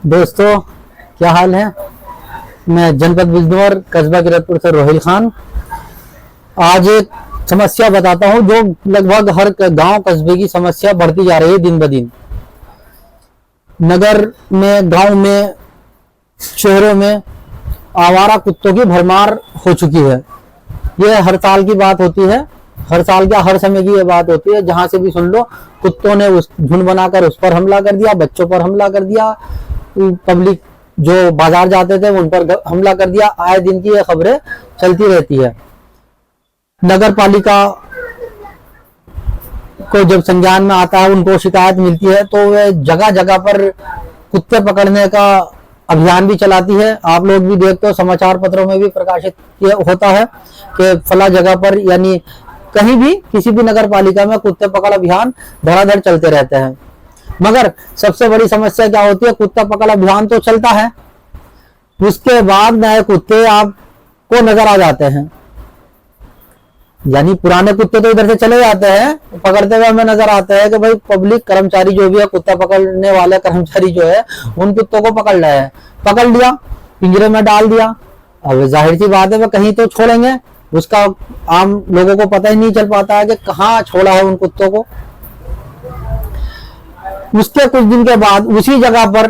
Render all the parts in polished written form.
दोस्तों, क्या हाल है। मैं जनपद बिजनौर कस्बा किरतपुर से रोहिल खान आज एक समस्या बताता हूं जो लगभग हर गांव कस्बे की समस्या बढ़ती जा रही है दिन ब दिन। नगर में, गांव में, शहरों में आवारा कुत्तों की भरमार हो चुकी है। यह हर साल की बात होती है, हर साल क्या हर समय की यह बात होती है। जहां से भी सुन लो, कुत्तों ने उस झुंड बनाकर उस पर हमला कर दिया, बच्चों पर हमला कर दिया, पब्लिक जो बाजार जाते थे उन पर हमला कर दिया। आए दिन की ये खबरें चलती रहती है। नगर पालिका को जब संज्ञान में आता है, उनको शिकायत मिलती है तो वे जगह जगह पर कुत्ते पकड़ने का अभियान भी चलाती है। आप लोग भी देखते हो, समाचार पत्रों में भी प्रकाशित होता है कि फला जगह पर, यानी कहीं भी किसी भी नगर पालिका में कुत्ते पकड़ अभियान धड़ाधड़ चलते रहते हैं। मगर सबसे बड़ी समस्या क्या होती है, कुत्ता पकड़ अभियान तो चलता है, उसके बाद नए कुत्ते आपको नजर आ जाते हैं। यानी पुराने कुत्ते तो इधर से चले जाते हैं, पकड़ते हुए हमें नजर आते हैं कि भाई पब्लिक कर्मचारी जो भी है, कुत्ता पकड़ने वाले कर्मचारी जो है, उन कुत्तों को पकड़ रहे हैं। पकड़ लिया, पिंजरे में डाल दिया, अब जाहिर सी बात है वह कहीं तो छोड़ेंगे। उसका आम लोगों को पता ही नहीं चल पाता है कि कहाँ छोड़ा है उन कुत्तों को। उसके कुछ दिन के बाद उसी जगह पर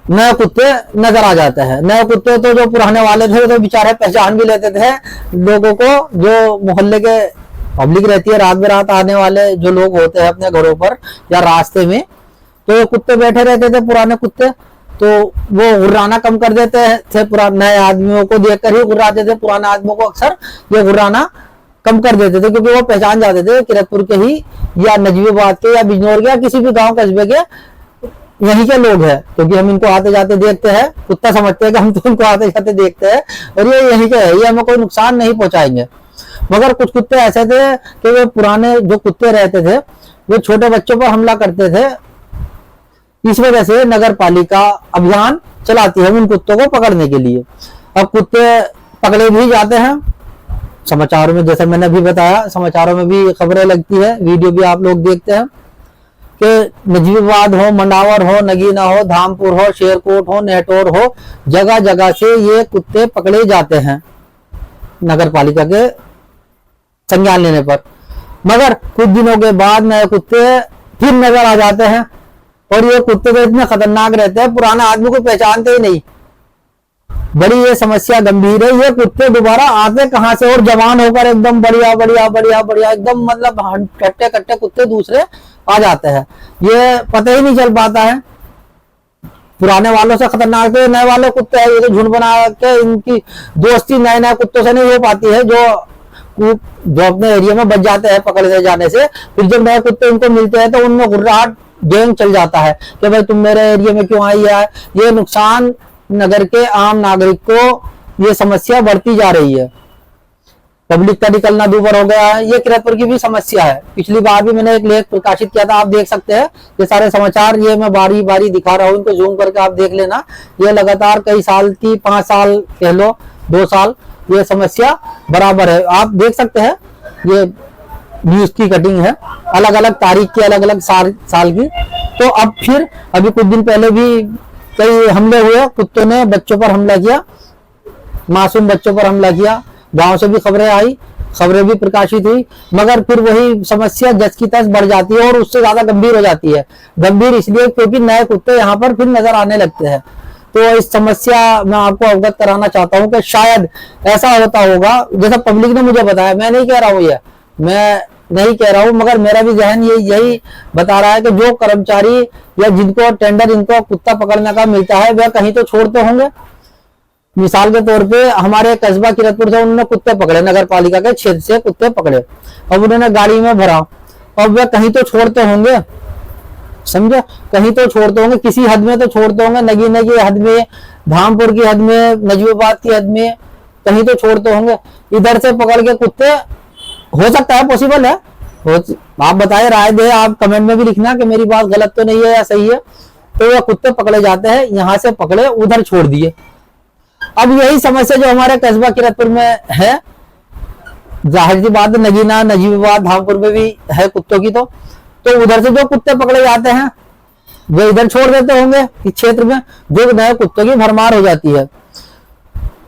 नए कुत्ते नजर आ जाते हैं। नए कुत्ते तो जो पुराने वाले थे तो बेचारे पहचान भी लेते थे लोगों को, जो मोहल्ले के पब्लिक रहती है, रात बेरात आने वाले जो लोग होते हैं अपने घरों पर या रास्ते में, तो कुत्ते बैठे रहते थे पुराने कुत्ते, तो वो गुर्राना कम कर देते थे। पुराने नए आदमियों को देखकर ही गुर्राते थे, पुराने आदमियों को अक्सर ये गुर्राना कम कर देते थे, क्योंकि वो पहचान जाते थे किरतपुर के ही या नजीबाबाद के या बिजनौर के या किसी भी गांव कस्बे के यहीं के लोग हैं। क्योंकि हम इनको आते जाते देखते हैं, कुत्ता समझते हैं कि हम तो इनको आते जाते देखते हैं और ये यहीं के है, ये हमें कोई नुकसान नहीं पहुंचाएंगे। मगर कुछ कुत्ते ऐसे थे कि वे पुराने जो कुत्ते रहते थे वो छोटे बच्चों पर हमला करते थे। इस वजह से नगर पालिका अभियान चलाती है उन कुत्तों को पकड़ने के लिए। अब कुत्ते पकड़े भी जाते हैं, समाचारों में, जैसे मैंने अभी बताया, समाचारों में भी खबरें लगती है, वीडियो भी आप लोग देखते हैं कि नजीबाबाद हो, मंडावर हो, नगीना हो, धामपुर हो, शेरकोट हो, नेटोर हो, जगह जगह से ये कुत्ते पकड़े जाते हैं नगर पालिका के संज्ञान लेने पर। मगर कुछ दिनों के बाद नए कुत्ते फिर नजर आ जाते हैं और ये कुत्ते तो इतने खतरनाक रहते हैं, पुराने आदमी को पहचानते ही नहीं। बड़ी ये समस्या गंभीर है। ये कुत्ते दोबारा आते कहां से, और जवान होकर एकदम बढ़िया बढ़िया बढ़िया बढ़िया एकदम मतलब कट्टे कट्टे कुत्ते दूसरे आ जाते हैं, ये पता ही नहीं चल पाता है। पुराने वालों से खतरनाक तो नए वाले कुत्ते हैं। ये तो झुंड बना के इनकी दोस्ती नए नए कुत्तों से नहीं हो पाती है, जो अपने एरिया में बच जाते हैं पकड़े जाने से। फिर जब नए कुत्ते इनको मिलते हैं तो उनमें गुर्राहट गैंग चल जाता है कि भाई तुम मेरे एरिया में क्यों आई है। ये नुकसान नगर के आम नागरिक को, ये समस्या बढ़ती जा रही है। पब्लिक का निकलना दूभर हो गया है। ये किरतपुर की भी समस्या है। पिछली बार भी मैंने एक लेख प्रकाशित किया था, आप देख सकते हैं। ये सारे समाचार ये मैं बारी बारी दिखा रहा हूँ, इनको जूम करके आप देख लेना। ये लगातार कई साल की, 5 साल कह लो, 2 साल, ये समस्या बराबर है। आप देख सकते हैं, ये न्यूज की कटिंग है, अलग अलग तारीख की, अलग अलग साल की। तो अब फिर अभी कुछ दिन पहले भी कई हमले हुए, कुत्तों ने बच्चों पर हमला किया, मासूम बच्चों पर हमला किया। गांव से भी खबरें आई, खबरें भी प्रकाशित हुई, मगर फिर वही समस्या जस की तस बढ़ जाती है और उससे ज्यादा गंभीर हो जाती है। गंभीर इसलिए क्योंकि नए कुत्ते यहाँ पर फिर नजर आने लगते हैं। तो इस समस्या मैं आपको अवगत कराना चाहता हूँ कि शायद ऐसा होता होगा, जैसा पब्लिक ने मुझे बताया। मैं नहीं कह रहा हूँ, ये मैं नहीं कह रहा हूँ, मगर मेरा भी जहन यही बता रहा है कि जो कर्मचारी या जिनको टेंडर इनको कुत्ता पकड़ने का मिलता है, वह कहीं तो छोड़ते होंगे। मिसाल के तौर पे हमारे कस्बा किरतपुर से उन्होंने कुत्ते पकड़े, नगर पालिका के क्षेत्र से कुत्ते पकड़े, अब उन्होंने गाड़ी में भरा, अब वह कहीं तो छोड़ते होंगे, समझे, कहीं तो छोड़ते होंगे, किसी हद में तो छोड़ते होंगे। नगीने की हद में, धामपुर की हद में, नजीबाबाद की हद में, कहीं तो छोड़ते होंगे। इधर से पकड़ के कुत्ते, हो सकता है, पॉसिबल है, आप बताए, राय दे, आप कमेंट में भी लिखना कि मेरी बात गलत तो नहीं है या सही है। तो ये कुत्ते पकड़े जाते हैं, यहाँ से पकड़े उधर छोड़ दिए। अब यही समस्या जो हमारे कस्बा किरतपुर में है, जाहिर सी बात, नगीना, नजीबाबाद, धामपुर में भी है कुत्तों की। तो उधर से जो कुत्ते पकड़े जाते हैं वो इधर छोड़ देते होंगे इस क्षेत्र में, जो नए कुत्तों की भरमार हो जाती है।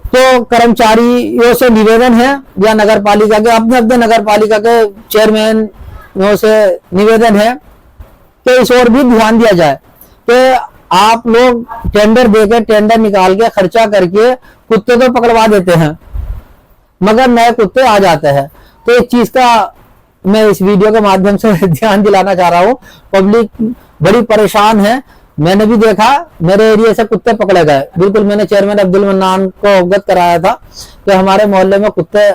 तो कर्मचारियों से निवेदन है या नगर पालिका के अपने अपने नगर पालिका के चेयरमैन से निवेदन है कि इस ओर भी ध्यान दिया जाए कि आप लोग टेंडर देकर, टेंडर निकाल के, खर्चा करके कुत्ते तो पकड़वा देते हैं, मगर नए कुत्ते आ जाते हैं। तो इस चीज का मैं इस वीडियो के माध्यम से ध्यान दिलाना चाह रहा हूँ। पब्लिक बड़ी परेशान है। मैंने भी देखा, मेरे एरिया से कुत्ते पकड़े गए। बिल्कुल मैंने चेयरमैन अब्दुल मन्नान को अवगत कराया था कि हमारे मोहल्ले में कुत्ते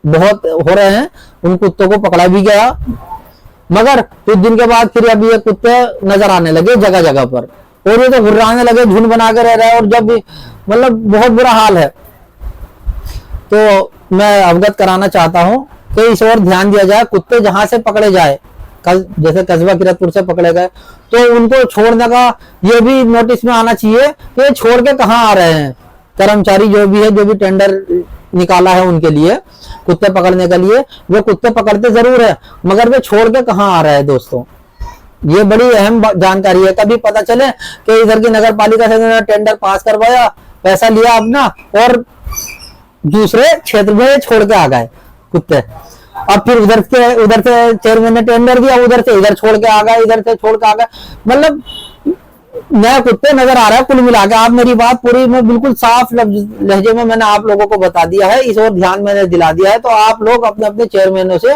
बहुत हो रहे हैं, उन कुत्तों को पकड़ा भी गया। मगर कुछ दिन के बाद फिर अभी ये कुत्ते नजर आने लगे जगह जगह पर, और ये तो घुर्राने लगे, झुंड बना के रह रहे हैं, और जब भी मतलब बहुत बुरा हाल है। तो मैं अवगत कराना चाहता हूँ कि इस ओर ध्यान दिया जाए। कुत्ते जहां से पकड़े जाए, कल जैसे कस्बा किरतपुर से पकड़े गए, तो उनको छोड़ने का ये भी नोटिस में आना चाहिए कि छोड़ के कहाँ आ रहे हैं। कर्मचारी जो भी है, जो भी टेंडर निकाला है उनके लिए कुत्ते पकड़ने के लिए, वो कुत्ते पकड़ते जरूर है, मगर वे छोड़ के कहाँ आ रहे हैं दोस्तों। ये बड़ी अहम जानकारी है। कभी पता चले कि इधर की नगर पालिका से टेंडर पास करवाया, पैसा लिया अपना, और दूसरे क्षेत्र में छोड़ के आ गए कुत्ते। अब फिर उधर से चेयरमैन ने टेंडर दिया, उधर से इधर छोड़ के आ गए, इधर से छोड़ के आ गए, मतलब नए कुत्ते नजर आ रहे हैं। कुल मिला के आप मेरी बात पूरी में बिल्कुल साफ लहजे में मैंने आप लोगों को बता दिया है, इस ओर ध्यान मैंने दिला दिया है। तो आप लोग अपने अपने चेयरमैनों से,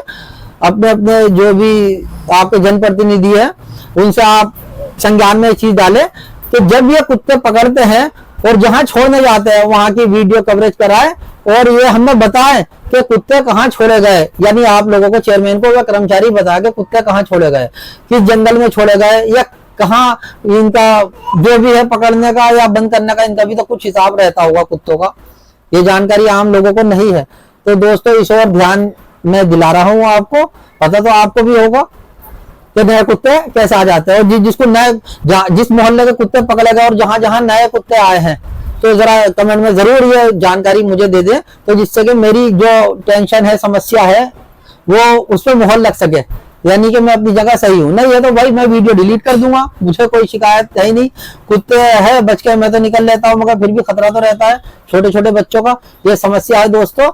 अपने अपने जो भी आपके जनप्रतिनिधि है, उनसे आप संज्ञान में चीज डालें कि जब ये कुत्ते पकड़ते हैं और जहां छोड़ने जाते हैं वहां की वीडियो कवरेज कराएं, और ये हमें बताएं कि कुत्ते कहाँ छोड़े गए। यानी आप लोगों को, चेयरमैन को, वह कर्मचारी बता के कुत्ते कहाँ छोड़े गए, किस जंगल में छोड़े गए, या कहाँ इनका जो भी है पकड़ने का या बंद करने का, इनका भी तो कुछ हिसाब रहता होगा कुत्तों का। ये जानकारी आम लोगों को नहीं है। तो दोस्तों इस ओर ध्यान मैं दिला रहा हूँ आपको, पता तो आपको भी होगा कि नए कुत्ते कैसे आ जाते हैं, और जिसको नए, जिस मोहल्ले के कुत्ते पकड़े गए और जहां जहां नए कुत्ते आए हैं, तो जरा कमेंट में जरूर ये जानकारी मुझे दे दें, तो जिससे कि मेरी जो टेंशन है, समस्या है, वो उसमें मोहर लग सके, यानी कि मैं अपनी जगह सही हूँ। नहीं है तो भाई मैं वीडियो डिलीट कर दूंगा, मुझे कोई शिकायत है ही नहीं। कुत्ते है बच के मैं तो निकल लेता हूँ, मगर फिर भी खतरा तो रहता है छोटे छोटे बच्चों का। ये समस्या है दोस्तों,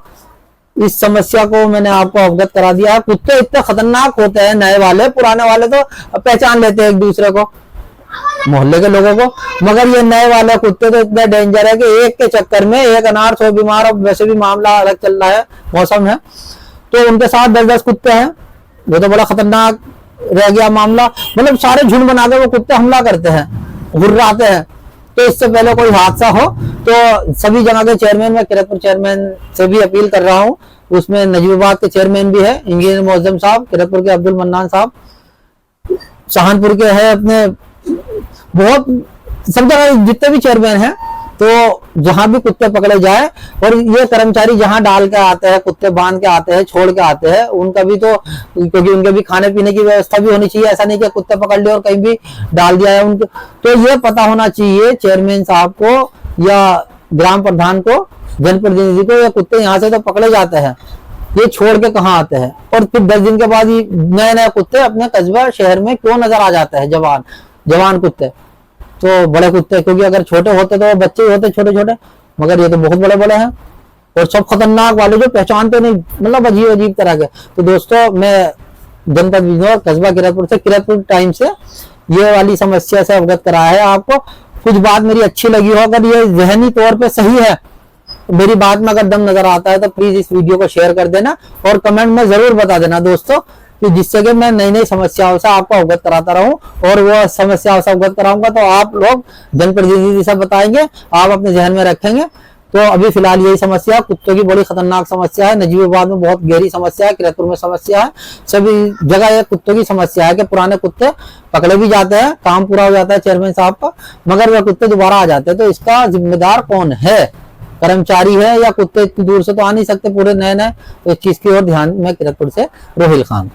इस समस्या को मैंने आपको अवगत करा दिया है। कुत्ते इतने खतरनाक होते हैं, नए वाले, पुराने वाले तो पहचान लेते हैं एक दूसरे को, मोहल्ले के लोगों को, मगर ये नए वाले कुत्ते तो इतने डेंजर है कि एक के चक्कर में एक अनार 100 बीमार। अब वैसे भी मामला अलग चल रहा है, मौसम है, तो उनके साथ 10-10 कुत्ते हैं, वो तो बड़ा खतरनाक रह गया मामला। मतलब सारे झुंड बना के वो कुत्ते हमला करते हैं, घुर्राते हैं। तो इससे पहले कोई हादसा हो तो सभी जगह के चेयरमैन, मैं किरतपुर चेयरमैन से भी अपील कर रहा हूँ, उसमें नजीबाबाद के चेयरमैन भी है इंजीनियर मौजम साहब, किरतपुर के अब्दुल मन्नान साहब, सहारनपुर के है अपने, बहुत सब जगह जितने भी चेयरमैन हैं, तो जहां भी कुत्ते पकड़े जाए, और ये कर्मचारी जहां डाल के आते हैं, कुत्ते बांध के आते हैं, छोड़ के आते हैं, उनका भी तो, क्योंकि उनके भी खाने पीने की व्यवस्था भी होनी चाहिए। ऐसा नहीं कि कुत्ते पकड़ लिया और कहीं भी डाल दिया है उनको। तो ये पता होना चाहिए चेयरमैन साहब को या ग्राम प्रधान को, जनप्रतिनिधि को, ये कुत्ते यहाँ से तो पकड़े जाते हैं, ये छोड़ के कहाँ आते हैं, और फिर 10 दिन के बाद ही नए नए कुत्ते अपने कस्बा शहर में क्यों नजर आ जाते हैं, जवान कुत्ते। तो बड़े कुत्ते, क्योंकि अगर छोटे होते तो बच्चे ही होते छोटे छोटे, मगर ये तो बहुत बड़े बड़े हैं, और सब खतरनाक वाले जो पहचानते नहीं, मतलब अजीब अजीब तरह के। तो दोस्तों मैं जनपद बिजनौर कस्बा किरतपुर से, किरतपुर टाइम से ये वाली समस्या से अवगत कराया है आपको। कुछ बात मेरी अच्छी लगी हो, अगर ये जहनी तौर पे सही है, मेरी बात में अगर दम नजर आता है, तो प्लीज इस वीडियो को शेयर कर देना और कमेंट में जरूर बता देना दोस्तों, कि जिससे कि मैं नई नई समस्याओं से आपको अवगत कराता रहूं, और वो समस्याओं से अवगत कराऊंगा तो आप लोग जनप्रतिनिधि से बताएंगे, आप अपने जहन में रखेंगे। तो अभी फिलहाल यही समस्या, कुत्तों की बड़ी खतरनाक समस्या है, नजीबाबाद में बहुत गहरी समस्या है, किरतपुर में समस्या है, सभी जगह ये कुत्तों की समस्या है कि पुराने कुत्ते पकड़े भी जाते हैं, काम पूरा हो जाता है चेयरमैन साहब का, मगर वह कुत्ते दोबारा आ जाते हैं। तो इसका जिम्मेदार कौन है, कर्मचारी है या कुत्ते इतनी दूर से तो आ नहीं सकते पूरे नए नए। तो इस चीज की ओर ध्यान, मैं किरतपुर से रोहिल खान।